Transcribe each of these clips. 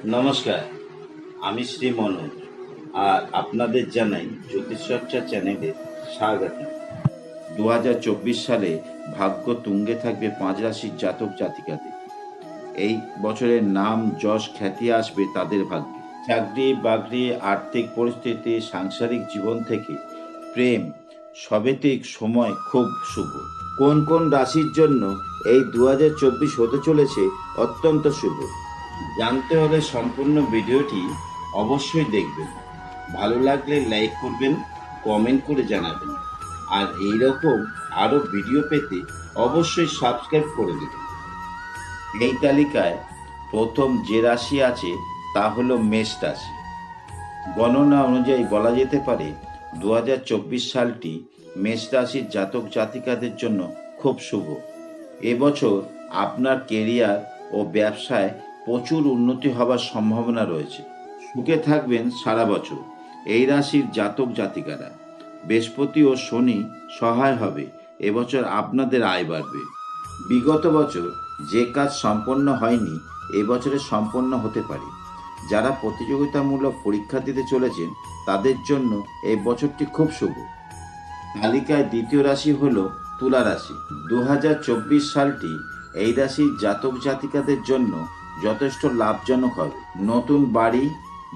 নমস্কার, আমি শ্রী মনোজ আর আপনাদের জানাই জ্যোতিষচর্চা চ্যানেলে স্বাগত। 2024 সালে ভাগ্য তুঙ্গে থাকবে 5 রাশির জাতক জাতিকাদের। এই বছরের নাম যশ খ্যাতি আসবে তাদের ভাগ্যে। চাকরি বাকরি, আর্থিক পরিস্থিতি, সাংসারিক জীবন থেকে প্রেম সবেতেই সময় খুব শুভ। কোন কোন রাশির জন্য এই 2024 হতে চলেছে অত্যন্ত শুভ, জানতে হলে সম্পূর্ণ ভিডিওটি অবশ্যই দেখবেন। ভালো লাগলে লাইক করবেন, কমেন্ট করে জানাবেন, আর এইরকম আরও ভিডিও পেতে অবশ্যই সাবস্ক্রাইব করে দেবেন। এই তালিকায় প্রথম যে রাশি আছে তা হলো মেষ রাশি। গণনা অনুযায়ী বলা যেতে পারে 2024 সালটি মেষ রাশির জাতক জাতিকাদের জন্য খুব শুভ। এবছর আপনার কেরিয়ার ও ব্যবসায় প্রচুর উন্নতি হবার সম্ভাবনা রয়েছে। সুখে থাকবেন সারা বছর এই রাশির জাতক জাতিকারা। বৃহস্পতি ও শনি সহায় হবে, এবছর আপনাদের আয় বাড়বে। বিগত বছর যে কাজ সম্পন্ন হয়নি এবছরে সম্পন্ন হতে পারে। যারা প্রতিযোগিতামূলক পরীক্ষা দিতে চলেছেন তাদের জন্য এই বছরটি খুব শুভ। তালিকায় দ্বিতীয় রাশি হলো তুলা রাশি। 2024 সালটি এই রাশির জাতক জাতিকাদের জন্য যথেষ্ট লাভজনক হবে। নতুন বাড়ি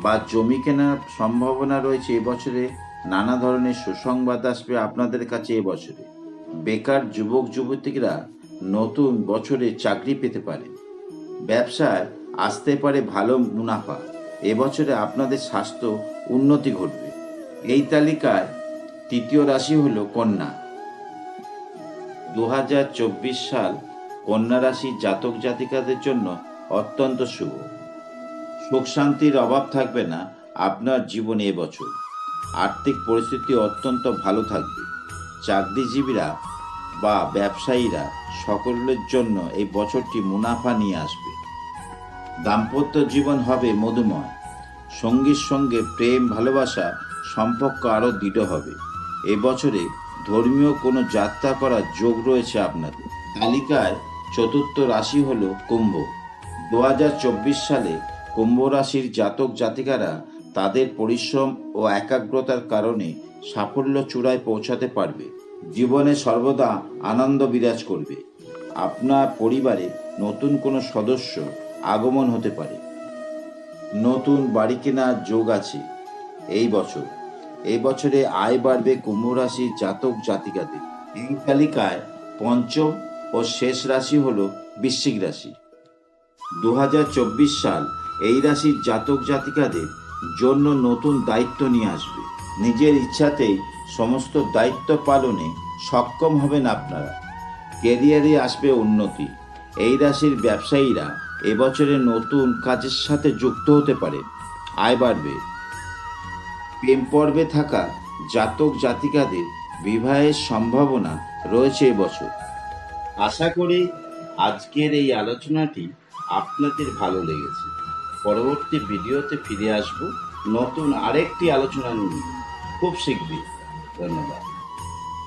বা জমি কেনার সম্ভাবনা রয়েছে এবছরে। নানা ধরনের সুসংবাদ আসবে আপনাদের কাছে এবছরে। বেকার যুবক যুবতীরা নতুন বছরে চাকরি পেতে পারে। ব্যবসায় আসতে পারে ভালো মুনাফা। এবছরে আপনাদের স্বাস্থ্য উন্নতি ঘটবে। এই তালিকায় তৃতীয় রাশি হলো কন্যা। 2024 সাল কন্যা রাশির জাতক জাতিকাদের জন্য অত্যন্ত শুভ। সুখ শান্তির অভাব থাকবে না আপনার জীবনে এবছর। আর্থিক পরিস্থিতি অত্যন্ত ভালো থাকবে। চাকরিজীবীরা বা ব্যবসায়ীরা সকলের জন্য এই বছরটি মুনাফা নিয়ে আসবে। দাম্পত্য জীবন হবে মধুময়। সঙ্গীর সঙ্গে প্রেম ভালোবাসা সম্পর্ক আরও দৃঢ় হবে। এবছরে ধর্মীয় কোনো যাত্রা করার যোগ রয়েছে আপনাদের। তালিকায় চতুর্থ রাশি হলো কুম্ভ। 2024 সালে কুম্ভ রাশির জাতক জাতিকারা তাদের পরিশ্রম ও একাগ্রতার কারণে সাফল্য চূড়ায় পৌঁছাতে পারবে। জীবনে সর্বদা আনন্দ বিরাজ করবে। আপনার পরিবারে নতুন কোনো সদস্য আগমন হতে পারে। নতুন বাড়ি কেনার যোগ আছে এই বছরে আয় বাড়বে কুম্ভ রাশির জাতক জাতিকাদের। এই তালিকায় পঞ্চম ও শেষ রাশি হলো বৃশ্চিক রাশি। 2024 সাল এই রাশির জাতক জাতিকাদের জন্য নতুন দায়িত্ব নিয়ে আসবে। নিজের ইচ্ছাতেই সমস্ত দায়িত্ব পালনে সক্ষম হবেন আপনারা। ক্যারিয়ারে আসবে উন্নতি। এই রাশির ব্যবসায়ীরা এবছরে নতুন কাজের সাথে যুক্ত হতে পারে। আয় বাড়বে। প্রেম পর্বে থাকা জাতক জাতিকাদের বিবাহের সম্ভাবনা রয়েছে এবছর। আশা করি আজকের এই আলোচনাটি আপনাদের ভালো লেগেছে। পরবর্তী ভিডিওতে ফিরে আসব নতুন আরেকটি আলোচনা নিয়ে খুব শীঘ্রই। ধন্যবাদ।